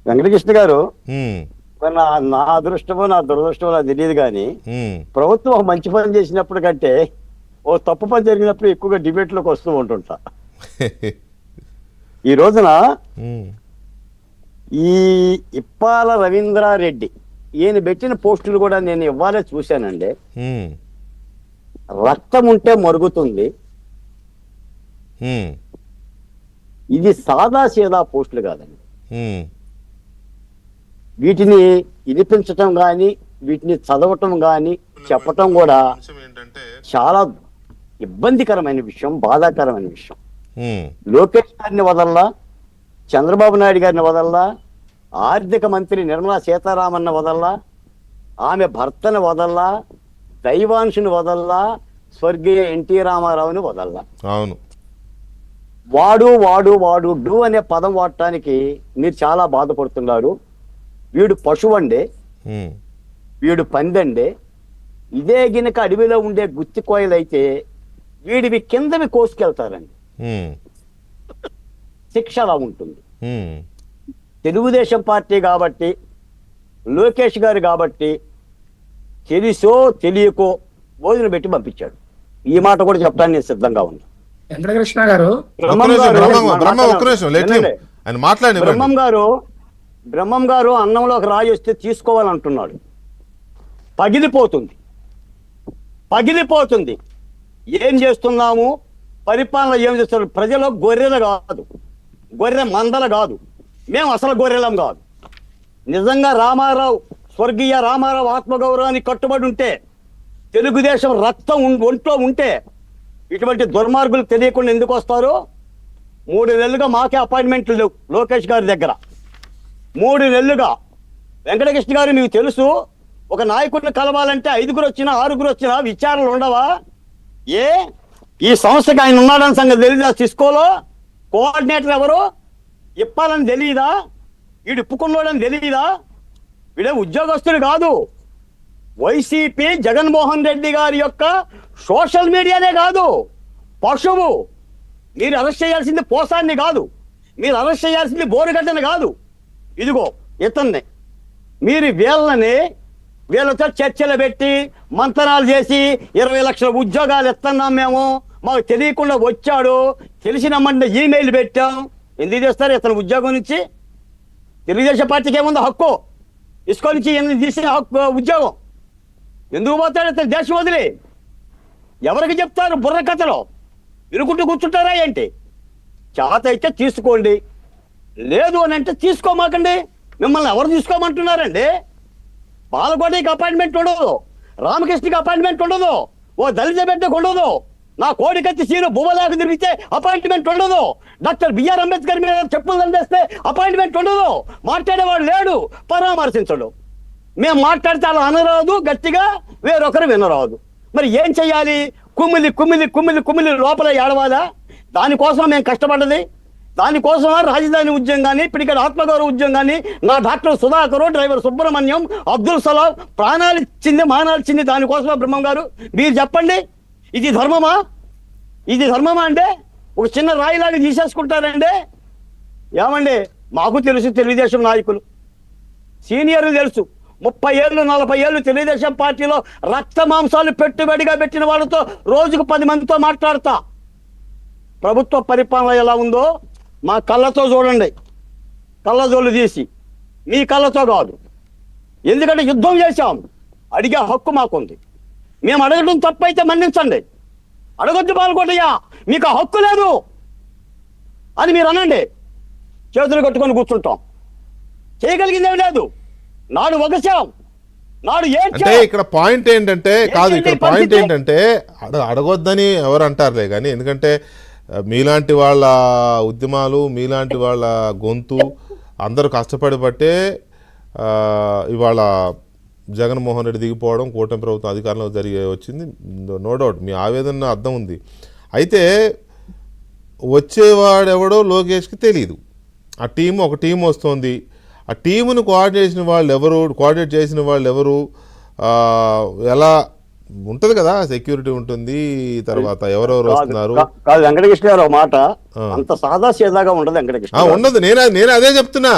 వెంకటకృష్ణ గారు, నా అదృష్టమో నా దురదృష్టమో నాకు తెలియదు కానీ ప్రభుత్వం ఒక మంచి పని చేసినప్పుడు కంటే ఓ తప్పు పని జరిగినప్పుడు ఎక్కువగా డిబేట్ లోకి వస్తూ ఉంటుంటా. ఈ రోజున ఈ ఇప్పాల రవీంద్రారెడ్డి ఈయన పెట్టిన పోస్టులు కూడా నేను ఇవ్వాలే చూశానండి. రక్తం ఉంటే మరుగుతుంది, ఇది సాదా సీదా పోస్టులు కాదండి. వీటిని వినిపించటం కానీ వీటిని చదవటం కానీ చెప్పటం కూడా చాలా ఇబ్బందికరమైన విషయం, బాధాకరమైన విషయం. లోకేష్ గారిని వదల్లా, చంద్రబాబు నాయుడు గారిని వదల్లా, ఆర్థిక మంత్రి నిర్మలా సీతారామన్ వదల్లా, ఆమె భర్తను వదల్లా, దైవాంశుని వదల్లా, స్వర్గీయ ఎన్టీ రామారావుని వదల్లా. అవును, వాడు వాడు వాడు డు అనే పదం వాడటానికి మీరు చాలా బాధపడుతున్నారు. వీడు పశువు అండి, వీడు పందండి. ఇదే గినక అడవిలో ఉండే గుత్తి కోయలైతే వీడివి కిందవి కోసుకెళ్తారండి. శిక్ష అలా ఉంటుంది. తెలుగుదేశం పార్టీ కాబట్టి, లోకేష్ గారు కాబట్టి తెలుసో తెలియకో భోజనం పెట్టి పంపించాడు. ఈ మాట కూడా చెప్పడానికి నేను సిద్ధంగా ఉన్నా. వెంకటకృష్ణ గారు, బ్రహ్మం గారు అన్నంలోకి రాయి వస్తే తీసుకోవాలంటున్నాడు. పగిలిపోతుంది. ఏం చేస్తున్నాము, పరిపాలన ఏం చేస్తున్నారు? ప్రజలు గొర్రెలు కాదు, గొర్రె మందలు కాదు, మేము అసలు గొర్రెలం కాదు. నిజంగా రామారావు, స్వర్గీయ రామారావు ఆత్మగౌరవానికి కట్టుబడి ఉంటే, తెలుగుదేశం రక్తం ఒంట్లో ఉంటే ఇటువంటి దుర్మార్గులు తెలియకుండా ఎందుకు వస్తారు? 3 నెలలుగా మాకే అపాయింట్మెంట్లు లేవు లోకేష్ గారి దగ్గర. 3 నెలలుగా. వెంకటకృష్ణ గారు, మీకు తెలుసు, ఒక నాయకుడిని కలవాలంటే 5గురు వచ్చినా 6గురు వచ్చినా విచారణలు ఉండవా? ఈ సంస్థకి ఆయన ఉన్నాడని సంగతి తెలియదా? సిస్కోలో కోఆర్డినేటర్ ఎవరు ఇప్పాలని తెలియదా? వీడు ఇప్పుకున్నాడని తెలియదా? వీడే ఉద్యోగస్తుడు కాదు. వైసీపీ జగన్మోహన్ రెడ్డి గారి యొక్క సోషల్ మీడియానే కాదు, పశువు. మీరు అరెస్ట్ చేయాల్సింది పోసాన్ని కాదు, మీరు అరెస్ట్ చేయాల్సింది బోరుగడ్డని కాదు. ఇదిగో ఇతన్ని మీరు వీళ్ళతో చర్చలు పెట్టి మంతనాలు చేసి 20 లక్షల ఉద్యోగాలు ఇస్తున్నాం మేము, మాకు తెలియకుండా వచ్చాడు, తెలిసినమ్మంటే ఈమెయిల్ పెట్టాం. ఎందుకు చేస్తారు ఇతను ఉద్యోగం నుంచి? తెలుగుదేశం పార్టీకి ఏముందో హక్కు, ఇసుకో నుంచి తీసిన హక్కు ఉద్యోగం. ఎందుకు పోతాడు ఇతను దేశం వదిలి? ఎవరికి చెప్తారు బుర్ర కథలో? ఇరుకుంటూ కూర్చుంటారా ఏంటి? చేత అయితే తీసుకోండి, లేదు అని అంటే తీసుకోమాకండి. మిమ్మల్ని ఎవరు తీసుకోమంటున్నారండి? బాలకోటికి అపాయింట్మెంట్ ఉండదు, రామకృష్ణకి అపాయింట్మెంట్ ఉండదు, ఓ దళిత బిడ్డకు ఉండదు, నా కోడికత్తి సీను బువ్వలాగా తిరిగితే అపాయింట్మెంట్ ఉండదు, డాక్టర్ బిఆర్ అంబేద్కర్ మీద చెప్పులు దండేస్తే అపాయింట్మెంట్ ఉండదు, మాట్లాడేవాడు లేడు, పరామర్శించడు. మేము మాట్లాడితే అలా అనరాదు, గట్టిగా వేరొకరు వినరాదు. మరి ఏం చెయ్యాలి? కుమిలి కుమిలి కుమిలి కుమిలి లోపల ఏడవాలా? దానికోసం మేము కష్టపడ్డది. దానికోసం రాజధాని ఉద్యమం కానీ, ఇప్పటికీ ఆత్మగౌరవ ఉద్యమం కానీ, నా డాక్టర్ సుధాకరు, డ్రైవర్ సుబ్రహ్మణ్యం, అబ్దుల్ సలాం ప్రాణాలు ఇచ్చింది, మానాలు ఇచ్చింది దానికోసమా? బ్రహ్మం గారు, మీరు చెప్పండి, ఇది ధర్మమా? ఇది ధర్మమా అంటే ఒక చిన్న రాయిలాగా తీసేసుకుంటారండి? ఏమండి, మాకు తెలుసు తెలుగుదేశం నాయకులు, సీనియర్లు తెలుసు. 30 ఏళ్ళు 40 ఏళ్ళు తెలుగుదేశం పార్టీలో రక్త మాంసాలు పెట్టుబడిగా పెట్టిన వాళ్ళతో రోజుకు 10 మందితో మాట్లాడతా. ప్రభుత్వ పరిపాలన ఎలా ఉందో మా కళ్ళతో చూడండి, కళ్ళజోళ్ళు తీసి. మీ కళ్ళతో కాదు, ఎందుకంటే యుద్ధం చేశాం, అడిగే హక్కు మాకుంది. మేము అడగడం తప్పైతే మన్నించండి, అడగొద్దు పాల్గొట్టయ్యా, మీకు ఆ హక్కు లేదు అని మీరు అనండి. చేతులు కట్టుకొని కూర్చుంటాం, చేయగలిగిందేం లేదు. నాడు ఒకసాం, నాడు అంటే ఇక్కడ పాయింట్ ఏంటంటే కాదు, ఇక్కడ పాయింట్ ఏంటంటే అడగొద్దని ఎవరు అంటారులే కానీ, ఎందుకంటే మీలాంటి వాళ్ళ ఉద్యమాలు, మీలాంటి వాళ్ళ గొంతు అందరూ కష్టపడి బట్టే ఇవాళ జగన్మోహన్ రెడ్డి దిగిపోవడం, కూటమి ప్రభుత్వం అధికారంలో వచ్చింది. నో డౌట్ మీ ఆవేదన అర్థం ఉంది. అయితే వచ్చేవాడెవడో లోకేష్కి తెలియదు. ఆ టీము, ఒక టీం వస్తుంది, ఆ టీమును కోఆర్డినేట్ చేసిన వాళ్ళు ఎవరు, ఎలా ఉంటది కదా, సెక్యూరిటీ ఉంటుంది, తర్వాత ఎవరెవరు వస్తున్నారు. కాదు వెంకటకృష్ణ గారు, ఒక మాట, అంత సాదా సీదాగా ఉండదు వెంకటకృష్ణ, ఉండదు. నేను అదే చెప్తున్నా.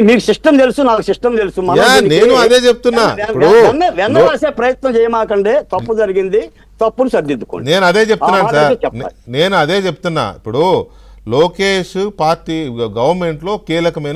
మీకు సిస్టమ్ తెలుసు, నాకు సిస్టమ్ తెలుసు. మనం యా, దీనికి నేను అదే చెప్తున్నా. ఇప్పుడు వెన్న రాసే ప్రయత్నం చేయమాకండి. తప్పు జరిగింది, తప్పును సరిదిద్దుకోండి. నేను అదే చెప్తున్నాను ఆ మాట సార్, చెప్పాలి. నేను అదే చెప్తున్నా. ఇప్పుడు లోకేష్ పార్టీ గవర్నమెంట్ లో కీలకమైన